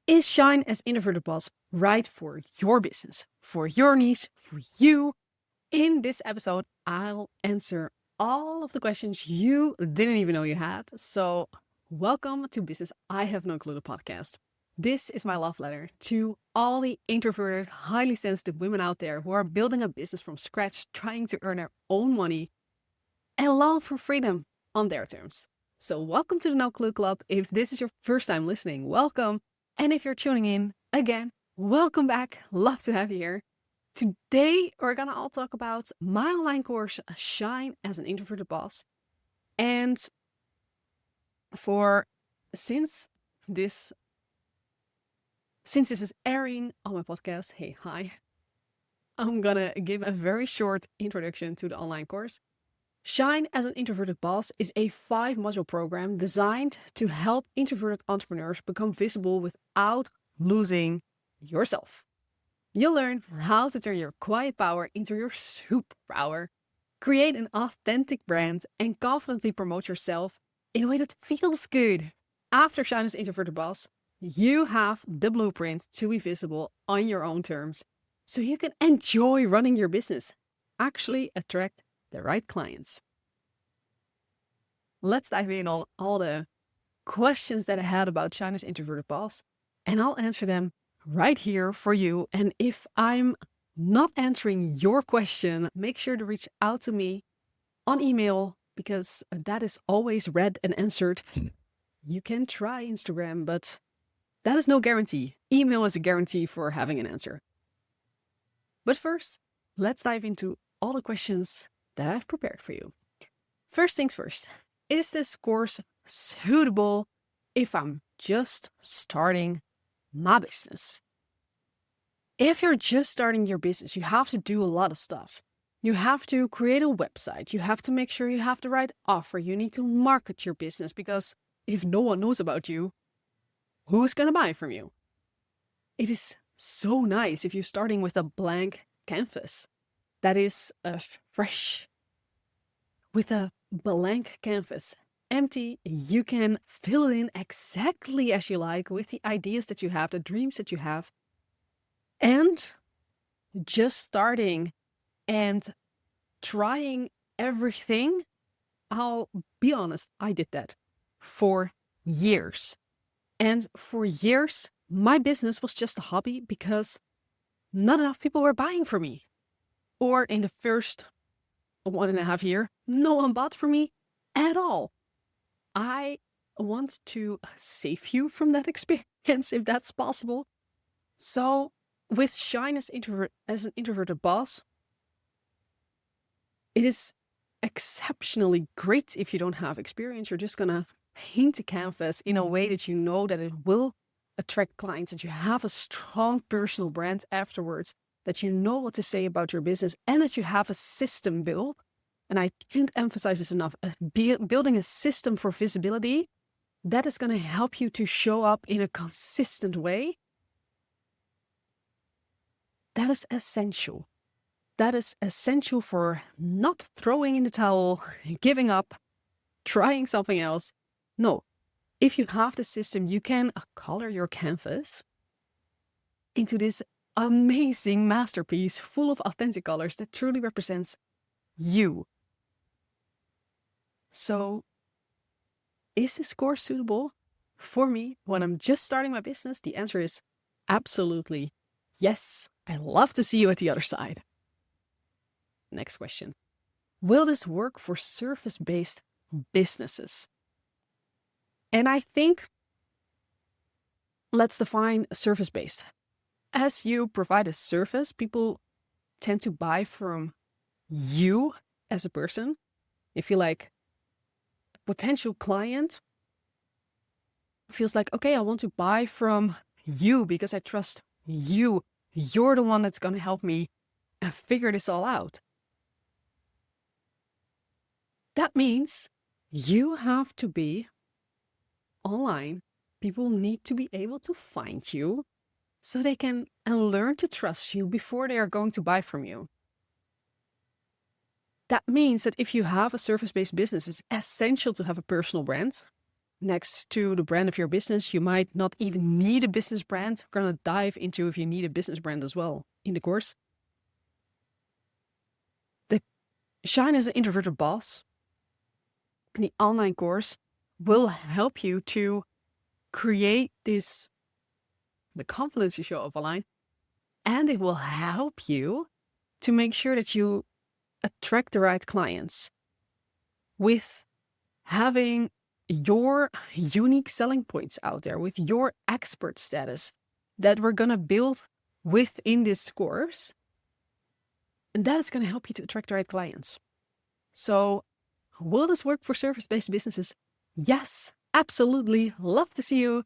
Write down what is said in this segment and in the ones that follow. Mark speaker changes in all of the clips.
Speaker 1: Is Shine as Introverted Boss right for your business, for your niche, for you? In this episode, I'll answer all of the questions you didn't even know you had. So, welcome to Business I Have No Clue the podcast. This is my love letter to all the introverted, highly sensitive women out there who are building a business from scratch, trying to earn their own money and long for freedom on their terms. So, welcome to the No Clue Club. If this is your first time listening, welcome. And if you're tuning in, again, welcome back. Love to have you here. Today, we're going to all talk about my online course, Shine as an Introverted Boss. And since this is airing on my podcast, hey, hi, I'm going to give a very short introduction to the online course. Shine as an Introverted Boss is a 5-module program designed to help introverted entrepreneurs become visible without losing yourself. You'll learn how to turn your quiet power into your superpower, create an authentic brand, and confidently promote yourself in a way that feels good. After Shine as Introverted Boss, you have the blueprint to be visible on your own terms, so you can enjoy running your business, actually attract the right clients. Let's dive in on all the questions that I had about Shine as Introverted Boss, and I'll answer them right here for you. And if I'm not answering your question, make sure to reach out to me on email, because that is always read and answered. You can try Instagram, but that is no guarantee. Email is a guarantee for having an answer. But first, let's dive into all the questions that I've prepared for you. First things first, is this course suitable if I'm just starting my business? If you're just starting your business, you have to do a lot of stuff. You have to create a website. You have to make sure you have the right offer. You need to market your business, because if no one knows about you, who's going to buy from you? It is so nice if you're starting with a blank canvas that is fresh. With a blank canvas, empty, you can fill it in exactly as you like with the ideas that you have, the dreams that you have. And just starting and trying everything, I'll be honest, I did that for years. And for years, my business was just a hobby because not enough people were buying from me. Or in the first 1.5 years, no one bought from me at all. I want to save you from that experience if that's possible. So with Shine as an Introverted Boss, it is exceptionally great if you don't have experience. You're just going to paint a canvas in a way that you know that it will attract clients, that you have a strong personal brand afterwards, that you know what to say about your business, and that you have a system built. And I can't emphasize this enough. Building a system for visibility, that is going to help you to show up in a consistent way. That is essential. That is essential for not throwing in the towel, giving up, trying something else. No, if you have the system, you can color your canvas into this amazing masterpiece full of authentic colors that truly represents you. So, is this course suitable for me when I'm just starting my business? The answer is absolutely yes. I love to see you at the other side. Next question. Will this work for service-based businesses? And I think let's define service-based. As you provide a service, people tend to buy from you as a person. If you're like a potential client, feels like, okay, I want to buy from you because I trust you. You're the one that's going to help me figure this all out. That means you have to be online. People need to be able to find you so they can learn to trust you before they are going to buy from you. That means that if you have a service-based business, it's essential to have a personal brand. next to the brand of your business. You might not even need a business brand. We're going to dive into if you need a business brand as well in the course. The Shine as an Introverted Boss, the online course, will help you to create the confidence you show up online, and it will help you to make sure that you attract the right clients with having your unique selling points out there, with your expert status that we're going to build within this course. And that is going to help you to attract the right clients. So will this work for service-based businesses? Yes, absolutely. Love to see you.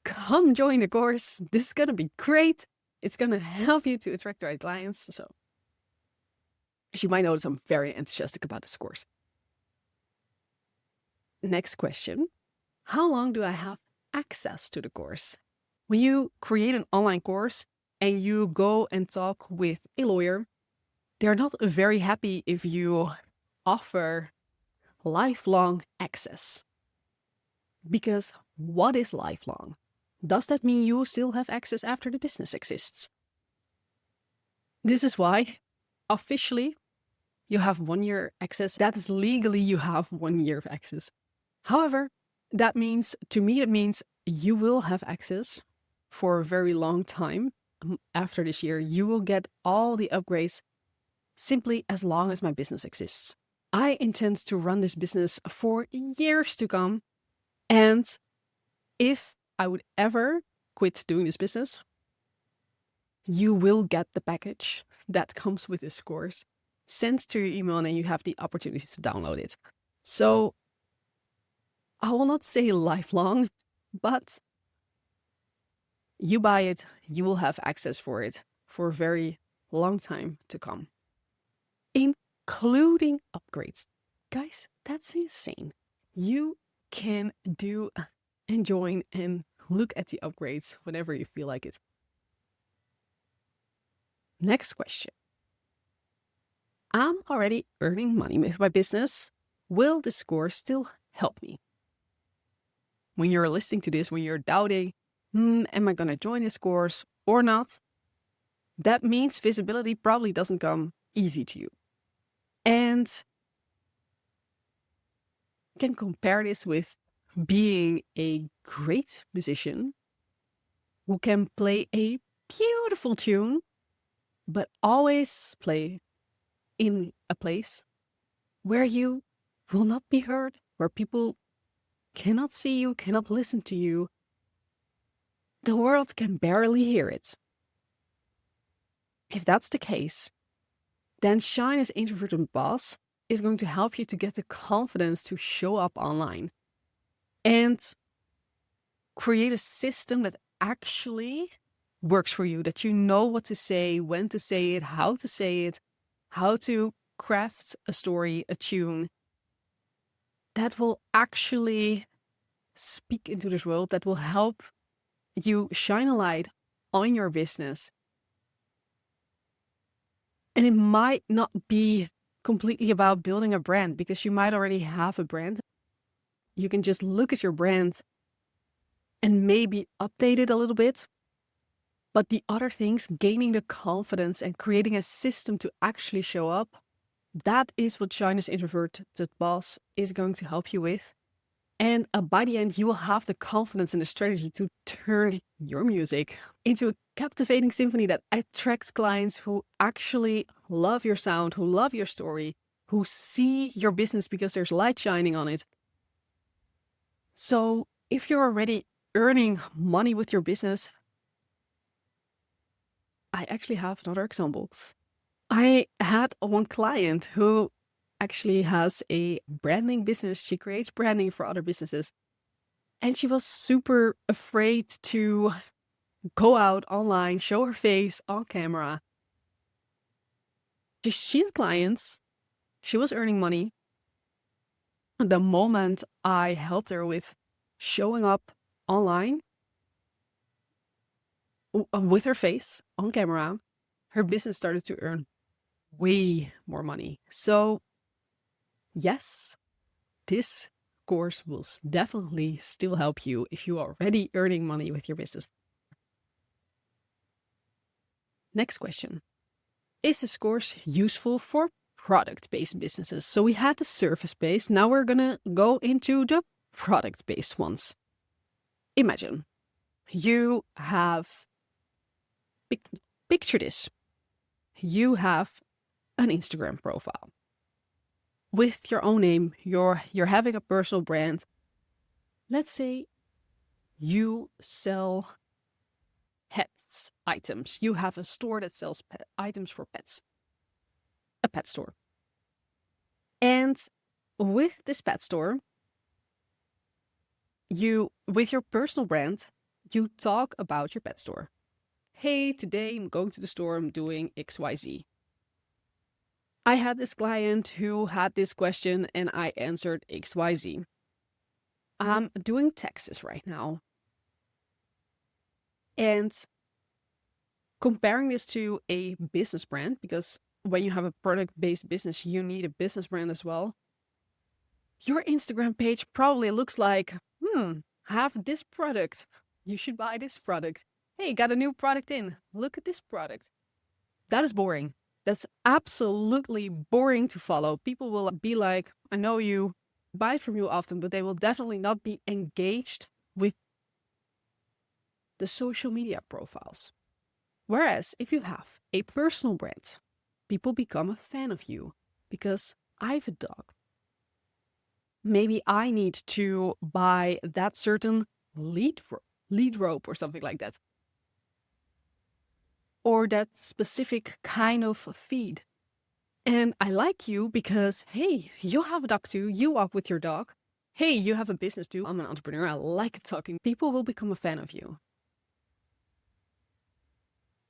Speaker 1: Come join the course. This is going to be great. It's going to help you to attract the right clients. So as you might notice, I'm very enthusiastic about this course. Next question. How long do I have access to the course? When you create an online course and you go and talk with a lawyer, they're not very happy if you offer lifelong access. Because what is lifelong? Does that mean you will still have access after the business exists? This is why officially you have 1 year access. That is legally you have 1 year of access. However, that means, to me, it means you will have access for a very long time. After this year, you will get all the upgrades simply as long as my business exists. I intend to run this business for years to come. And if I would ever quit doing this business, you will get the package that comes with this course sent to your email, and you have the opportunity to download it. So I will not say lifelong, but you buy it, you will have access for it for a very long time to come, including upgrades. Guys, that's insane. You can do and join and look at the upgrades whenever you feel like it. Next question. I'm already earning money with my business. Will this course still help me? When you're listening to this, when you're doubting, am I going to join this course or not? That means visibility probably doesn't come easy to you. And you can compare this with being a great musician who can play a beautiful tune, but always play in a place where you will not be heard, where people cannot see you, cannot listen to you. The world can barely hear it. If that's the case, then Shine as Introverted Boss is going to help you to get the confidence to show up online and create a system that actually works for you, that you know what to say, when to say it, how to craft a story, a tune that will actually speak into this world, that will help you shine a light on your business. And it might not be completely about building a brand, because you might already have a brand. You can just look at your brand and maybe update it a little bit. But the other things, gaining the confidence and creating a system to actually show up, that is what Shine as Introverted Boss is going to help you with. And by the end, you will have the confidence and the strategy to turn your music into a captivating symphony that attracts clients who actually love your sound, who love your story, who see your business because there's light shining on it. So if you're already earning money with your business, I actually have another example. I had one client who actually has a branding business. She creates branding for other businesses. And she was super afraid to go out online, show her face on camera. She had clients. She was earning money. The moment I helped her with showing up online with her face on camera, her business started to earn way more money. So yes, this course will definitely still help you if you are already earning money with your business. Next question. Is this course useful for product-based businesses? So we had the service-based. Now we're going to go into the product-based ones. Imagine you have, picture this. You have an Instagram profile with your own name. You're having a personal brand. Let's say you sell pets items. You have a store that sells items for pets, a pet store. And with this pet store, with your personal brand, you talk about your pet store. Hey, today I'm going to the store, I'm doing XYZ. I had this client who had this question and I answered XYZ. I'm doing taxes right now. And comparing this to a business brand, because when you have a product-based business, you need a business brand as well. Your Instagram page probably looks like, have this product. You should buy this product. Hey, got a new product in. Look at this product. That is boring. That's absolutely boring to follow. People will be like, I know you, buy from you often, but they will definitely not be engaged with the social media profiles. Whereas if you have a personal brand, people become a fan of you because I have a dog. Maybe I need to buy that certain lead rope or something like that. Or that specific kind of feed. And I like you because, hey, you have a dog too. You walk with your dog. Hey, you have a business too. I'm an entrepreneur. I like talking. People will become a fan of you.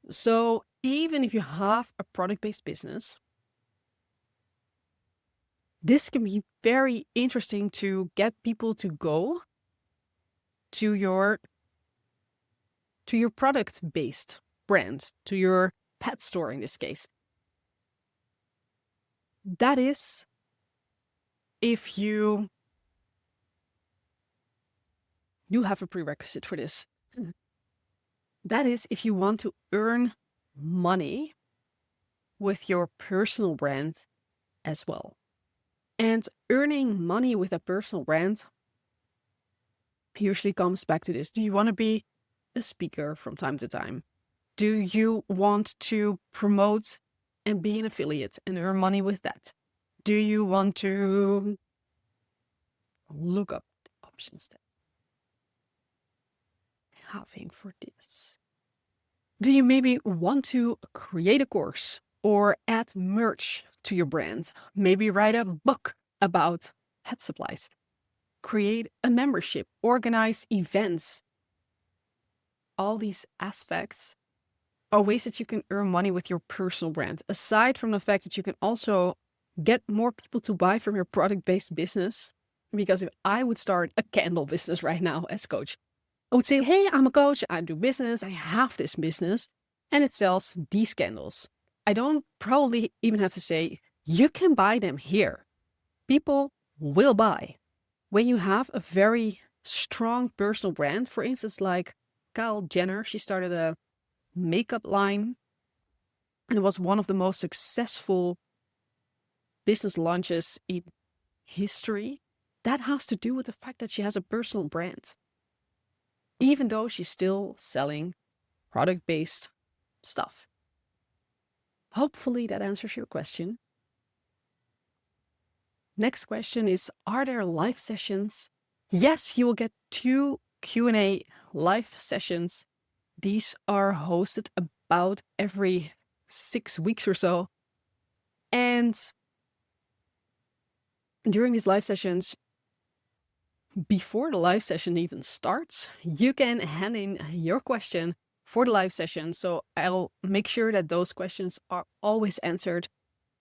Speaker 1: So even if you have a product-based business, this can be very interesting to get people to go to your product-based brand, to your pet store in this case. That is if you have a prerequisite for this. That is if you want to earn money with your personal brand as well. And earning money with a personal brand usually comes back to this. Do you want to be a speaker from time to time? Do you want to promote and be an affiliate and earn money with that? Do you want to look up the options that having for this? Do you maybe want to create a course or add merch to your brand? Maybe write a book about pet supplies, create a membership, organize events. All these aspects are ways that you can earn money with your personal brand. Aside from the fact that you can also get more people to buy from your product-based business. Because if I would start a candle business right now as coach, I would say, hey, I'm a coach, I do business, I have this business, and it sells these candles. I don't probably even have to say, you can buy them here. People will buy. When you have a very strong personal brand, for instance, like Kylie Jenner, she started a makeup line, and it was one of the most successful business launches in history. That has to do with the fact that she has a personal brand. Even though she's still selling product-based stuff. Hopefully that answers your question. Next question is, are there live sessions? Yes, you will get 2 Q&A live sessions. These are hosted about every 6 weeks or so. And during these live sessions, before the live session even starts, you can hand in your question for the live session. So I'll make sure that those questions are always answered.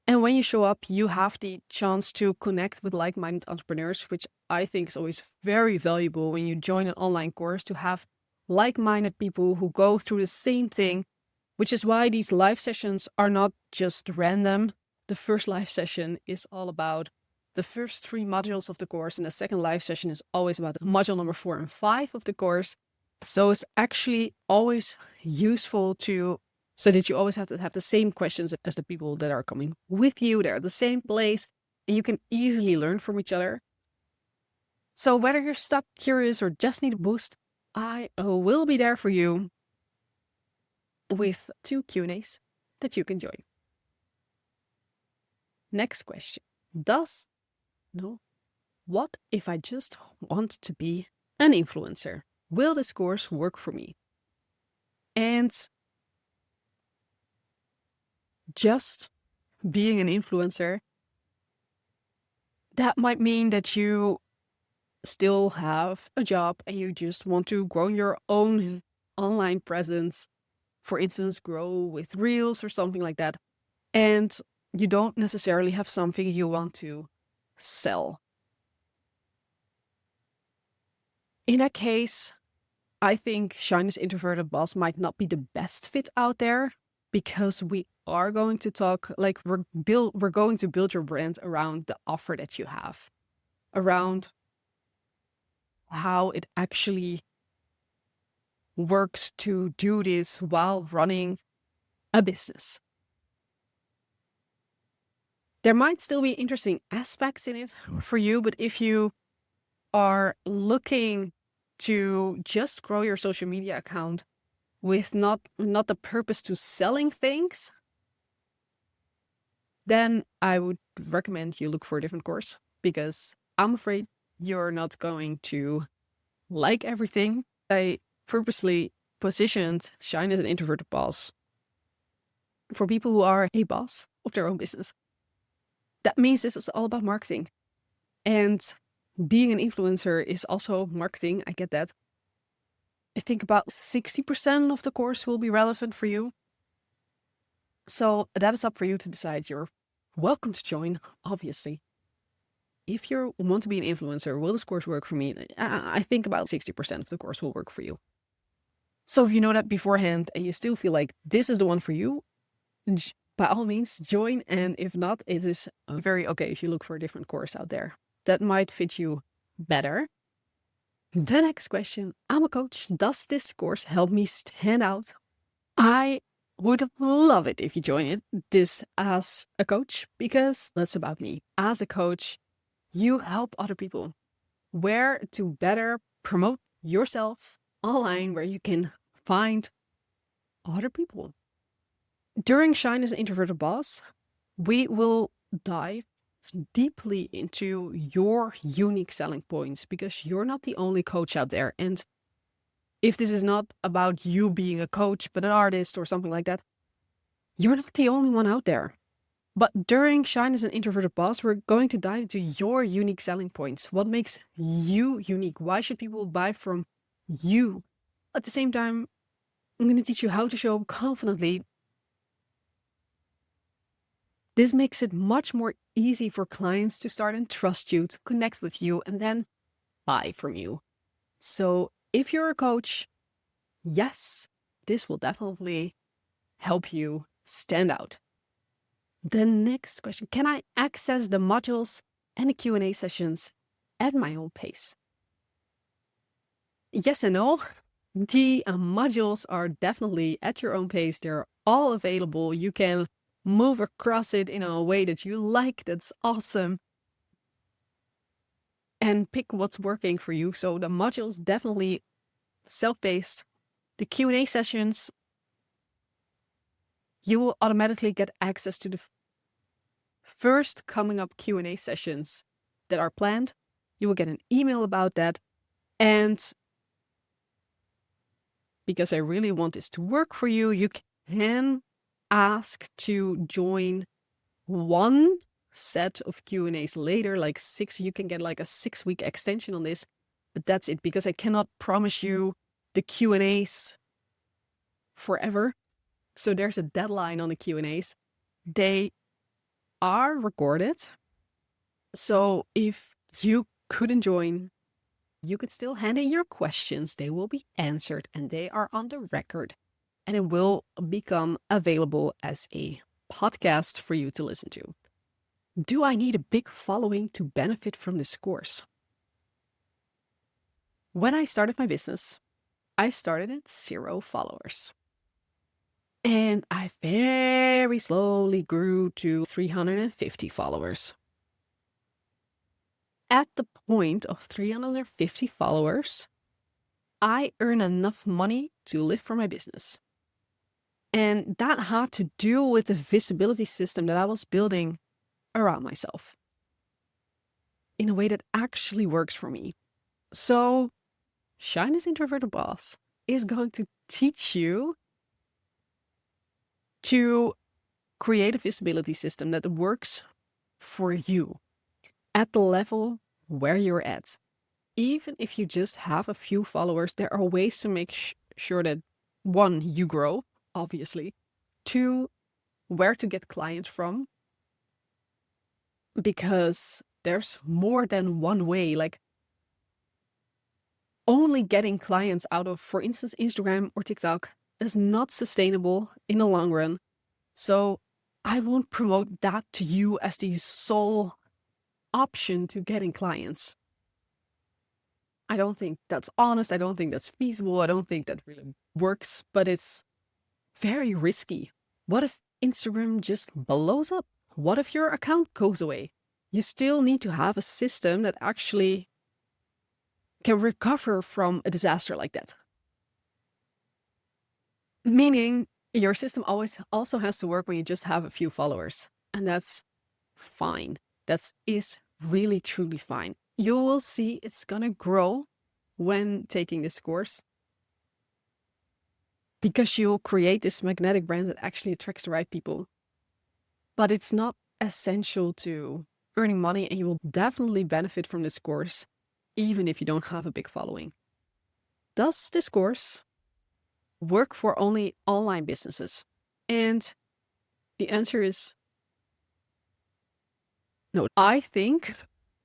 Speaker 1: And when you show up, you have the chance to connect with like-minded entrepreneurs, which I think is always very valuable when you join an online course, to have like-minded people who go through the same thing, which is why these live sessions are not just random. The first live session is all about the first 3 modules of the course, and the second live session is always about module number 4 and 5 of the course. So it's actually always useful so that you always have to have the same questions as the people that are coming with you. They're at the same place, and you can easily learn from each other. So whether you're stuck, curious, or just need a boost, I will be there for you with 2 Q&As that you can join. Next question. What if I just want to be an influencer? Will this course work for me? And just being an influencer, that might mean that you still have a job and you just want to grow your own online presence. For instance, grow with Reels or something like that. And you don't necessarily have something you want to sell. In that case, I think Shyness Introverted Boss might not be the best fit out there, because we are going to talk, like we're going to build your brand around the offer that you have, around how it actually works to do this while running a business. There might still be interesting aspects in it for you, but if you are looking to just grow your social media account with not the purpose to selling things, then I would recommend you look for a different course, because I'm afraid you're not going to like everything. I purposely positioned Shine as an Introverted Boss for people who are a boss of their own business. That means this is all about marketing. And being an influencer is also marketing. I get that. I think about 60% of the course will be relevant for you. So that is up for you to decide. You're welcome to join, obviously. If you want to be an influencer, will this course work for me? I think about 60% of the course will work for you. So if you know that beforehand and you still feel like this is the one for you, by all means, join. And if not, it is very okay if you look for a different course out there that might fit you better. The next question. I'm a coach. Does this course help me stand out? I would love it if you join this as a coach, because that's about me. As a coach, you help other people where to better promote yourself online, where you can find other people. During Shine as an Introverted Boss, we will dive deeply into your unique selling points, because you're not the only coach out there. And if this is not about you being a coach, but an artist or something like that, you're not the only one out there. But during Shine as an Introverted Boss, we're going to dive into your unique selling points. What makes you unique? Why should people buy from you? At the same time, I'm going to teach you how to show up confidently. This makes it much more easy for clients to start and trust you, to connect with you, and then buy from you. So if you're a coach, yes, this will definitely help you stand out. The next question, can I access the modules and the Q&A sessions at my own pace? Yes and no. The modules are definitely at your own pace. They're all available. You can move across it in a way that you like. That's awesome. And pick what's working for you. So the modules definitely self-paced. The Q&A sessions, you will automatically get access to the first coming up Q&A sessions that are planned. You will get an email about that. And because I really want this to work for you, you can ask to join one set of Q&As later, like 6. You can get like a 6-week extension on this, but that's it, because I cannot promise you the Q&As forever. So there's a deadline on the Q&As. They are recorded. So if you couldn't join, you could still hand in your questions. They will be answered and they are on the record, and it will become available as a podcast for you to listen to. Do I need a big following to benefit from this course? When I started my business, I started at 0 followers. And I very slowly grew to 350 followers. At the point of 350 followers, I earn enough money to live for my business. And that had to do with the visibility system that I was building around myself in a way that actually works for me. So, Shyness Introverted Boss is going to teach you to create a visibility system that works for you at the level where you're at. Even if you just have a few followers, there are ways to make sure that 1, you grow, obviously. 2, where to get clients from. Because there's more than one way. Like, only getting clients out of, for instance, Instagram or TikTok is not sustainable in the long run. So I won't promote that to you as the sole option to getting clients. I don't think that's honest. I don't think that's feasible. I don't think that really works, but it's very risky. What if Instagram just blows up? What if your account goes away? You still need to have a system that actually can recover from a disaster like that. Meaning your system always also has to work when you just have a few followers. And that's fine. That is really, truly fine. You will see it's gonna grow when taking this course, because you'll create this magnetic brand that actually attracts the right people. But it's not essential to earning money, and you will definitely benefit from this course, even if you don't have a big following. Does this course work for only online businesses? And the answer is no. I think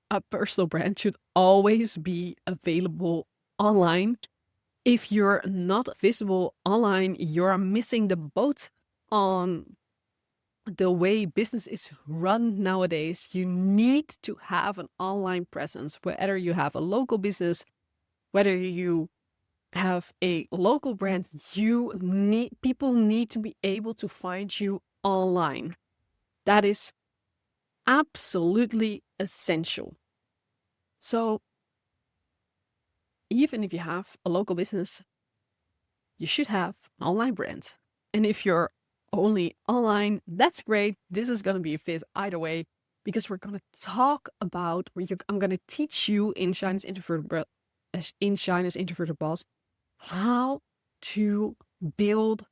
Speaker 1: a personal brand should always be available online. If you're not visible online, you're missing the boat on the way business is run nowadays. You need to have an online presence, whether you have a local business, whether you have a local brand. People need to be able to find you online. That is absolutely essential. So even if you have a local business, you should have an online brand. And if you're only online, that's great. This is going to be a fit either way, because we're going to talk about, I'm going to teach you in Shyness Introverted Boss how to build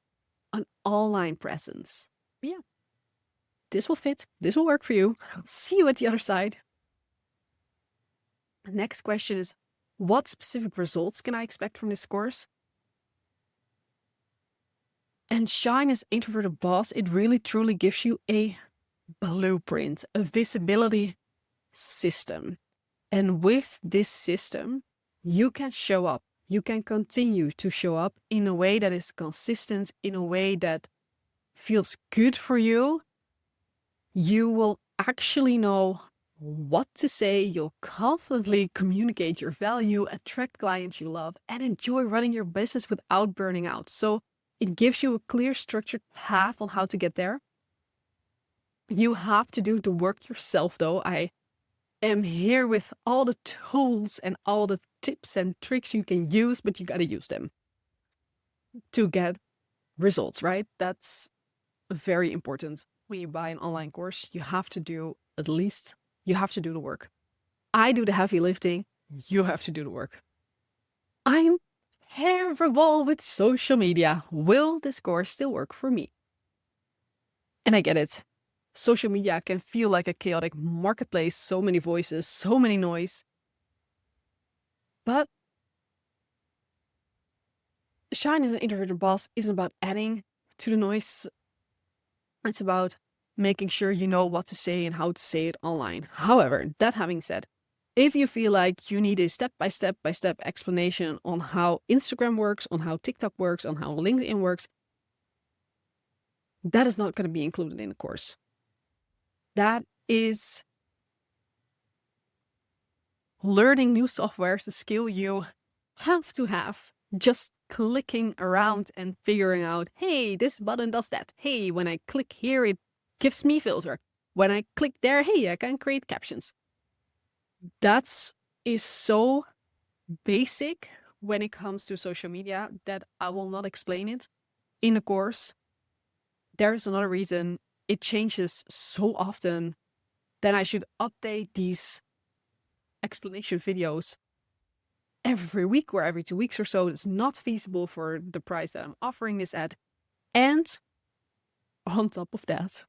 Speaker 1: an online presence. Yeah, this will fit. This will work for you. I'll see you at the other side. The next question is, what specific results can I expect from this course? And Shyness Introverted Boss, it really truly gives you a blueprint, a visibility system. And with this system, you can show up. You can continue to show up in a way that is consistent, in a way that feels good for you. You will actually know what to say. You'll confidently communicate your value, attract clients you love, and enjoy running your business without burning out. So it gives you a clear, structured path on how to get there. You have to do the work yourself, though. I am here with all the tools and all the tips and tricks you can use, but you got to use them to get results, right? That's very important. When you buy an online course, you have to do the work. I do the heavy lifting. You have to do the work. I'm terrible with social media. Will this course still work for me? And I get it. Social media can feel like a chaotic marketplace, so many voices, so many noise. But Shyness Introverted Boss isn't about adding to the noise. It's about making sure you know what to say and how to say it online. However, that having said, if you feel like you need a step-by-step explanation on how Instagram works, on how TikTok works, on how LinkedIn works, that is not going to be included in the course. That is learning new software is a skill you have to have. Just clicking around and figuring out, hey, this button does that. Hey, when I click here, it gives me filter. When I click there, hey, I can create captions. That is so basic when it comes to social media that I will not explain it in the course. There is another reason it changes so often that I should update these explanation videos every week or every 2 weeks or so. It's not feasible for the price that I'm offering this at. And on top of that,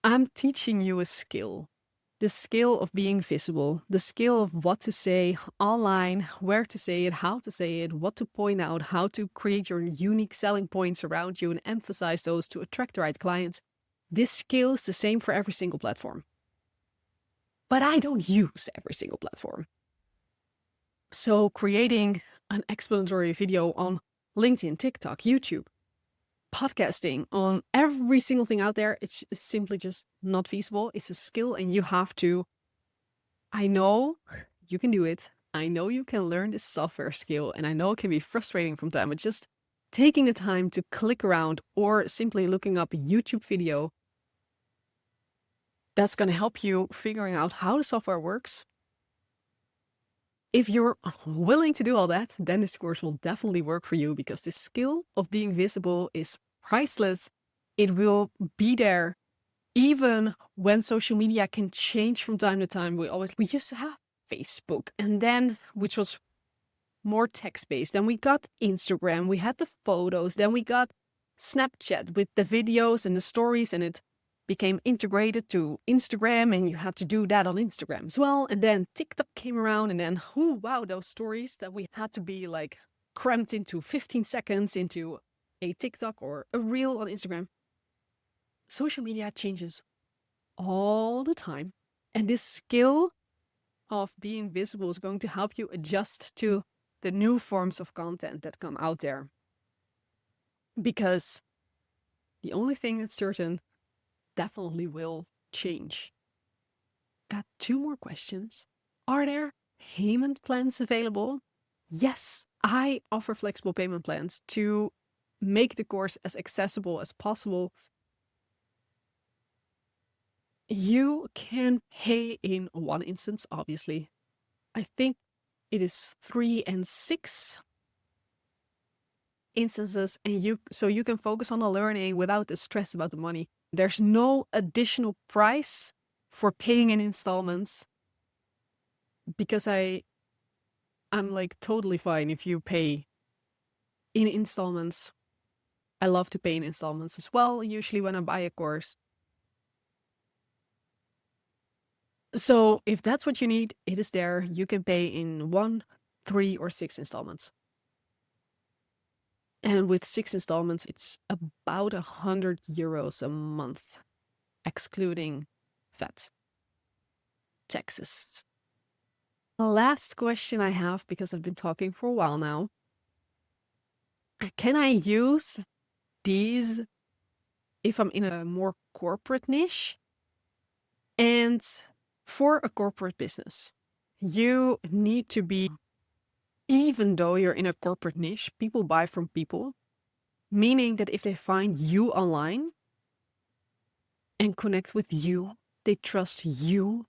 Speaker 1: I'm teaching you a skill. The skill of being visible, the skill of what to say online, where to say it, how to say it, what to point out, how to create your unique selling points around you and emphasize those to attract the right clients. This skill is the same for every single platform. But I don't use every single platform. So creating an explanatory video on LinkedIn, TikTok, YouTube, podcasting, on every single thing out there, it's simply just not feasible. It's a skill and you have to, I know you can do it. I know you can learn this software skill and I know it can be frustrating from time, but just taking the time to click around or simply looking up a YouTube video that's going to help you figuring out how the software works. If you're willing to do all that, then this course will definitely work for you because the skill of being visible is priceless. It will be there even when social media can change from time to time. We used to have Facebook, and then, which was more text-based. Then we got Instagram, we had the photos, then we got Snapchat with the videos and the stories, and it became integrated to Instagram, and you had to do that on Instagram as well. And then TikTok came around, and then, oh wow, those stories that we had to be like crammed into 15 seconds into a TikTok or a reel on Instagram. Social media changes all the time. And this skill of being visible is going to help you adjust to the new forms of content that come out there. Because the only thing that's certain definitely will change. Got 2 more questions. Are there payment plans available? Yes, I offer flexible payment plans to make the course as accessible as possible. You can pay in one instance, obviously. I think it is 3 and 6 instances, and you can focus on the learning without the stress about the money. There's no additional price for paying in installments because I'm like totally fine if you pay in installments. I love to pay in installments as well, usually when I buy a course. So if that's what you need, it is there. You can pay in 1, 3, or 6 installments. And with 6 installments, it's about €100 a month, excluding VAT, taxes. The last question I have, because I've been talking for a while now. Can I use these if I'm in a more corporate niche? And for a corporate business, you need to be, even though you're in a corporate niche, people buy from people, meaning that if they find you online and connect with you, they trust you,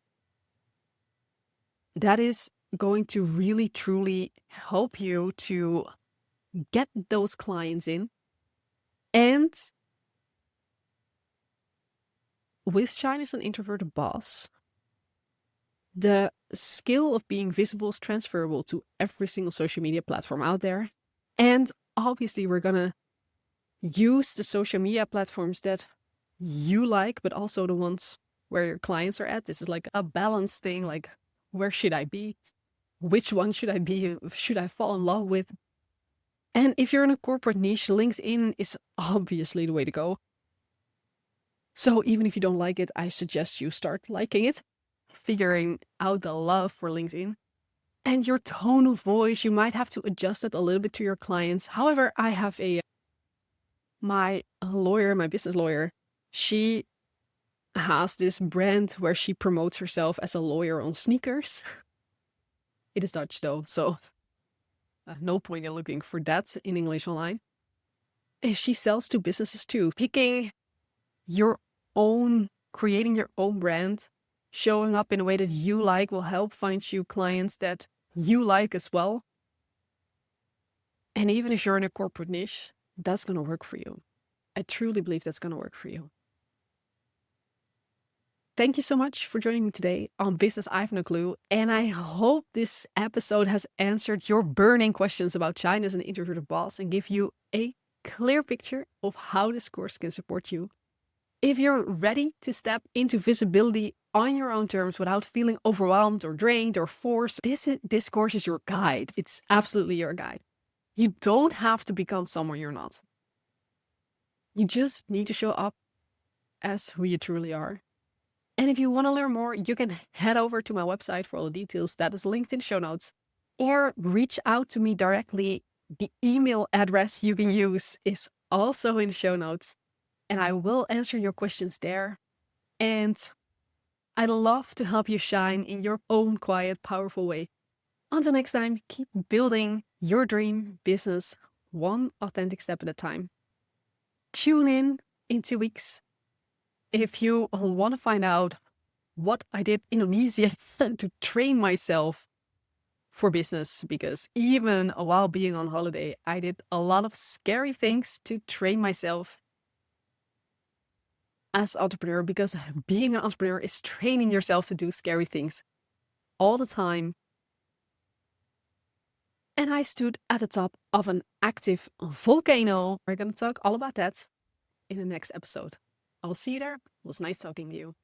Speaker 1: that is going to really, truly help you to get those clients in. And with Shine as an Introverted Boss, the skill of being visible is transferable to every single social media platform out there. And obviously, we're going to use the social media platforms that you like, but also the ones where your clients are at. This is like a balance thing, like where should I be? Which one should I be? Should I fall in love with? And if you're in a corporate niche, LinkedIn is obviously the way to go. So even if you don't like it, I suggest you start liking it, figuring out the love for LinkedIn. And your tone of voice, you might have to adjust it a little bit to your clients. However, I have my business lawyer, she has this brand where she promotes herself as a lawyer on sneakers. It is Dutch though, so no point in looking for that in English online. And she sells to businesses too. Picking your own, creating your own brand, showing up in a way that you like will help find you clients that you like as well. And even if you're in a corporate niche, that's going to work for you. I truly believe that's going to work for you. Thank you so much for joining me today on Business I Have No Clue. And I hope this episode has answered your burning questions about China as an introverted boss and give you a clear picture of how this course can support you. If you're ready to step into visibility on your own terms without feeling overwhelmed or drained or forced, this course is your guide. It's absolutely your guide. You don't have to become someone you're not. You just need to show up as who you truly are. And if you want to learn more, you can head over to my website for all the details. That is linked in the show notes. Or reach out to me directly. The email address you can use is also in the show notes. And I will answer your questions there. And I'd love to help you shine in your own quiet, powerful way. Until next time, keep building your dream business one authentic step at a time. Tune in 2 weeks. If you want to find out what I did in Indonesia to train myself for business, because even while being on holiday, I did a lot of scary things to train myself as an entrepreneur, because being an entrepreneur is training yourself to do scary things all the time. And I stood at the top of an active volcano. We're going to talk all about that in the next episode. I will see you there. It was nice talking to you.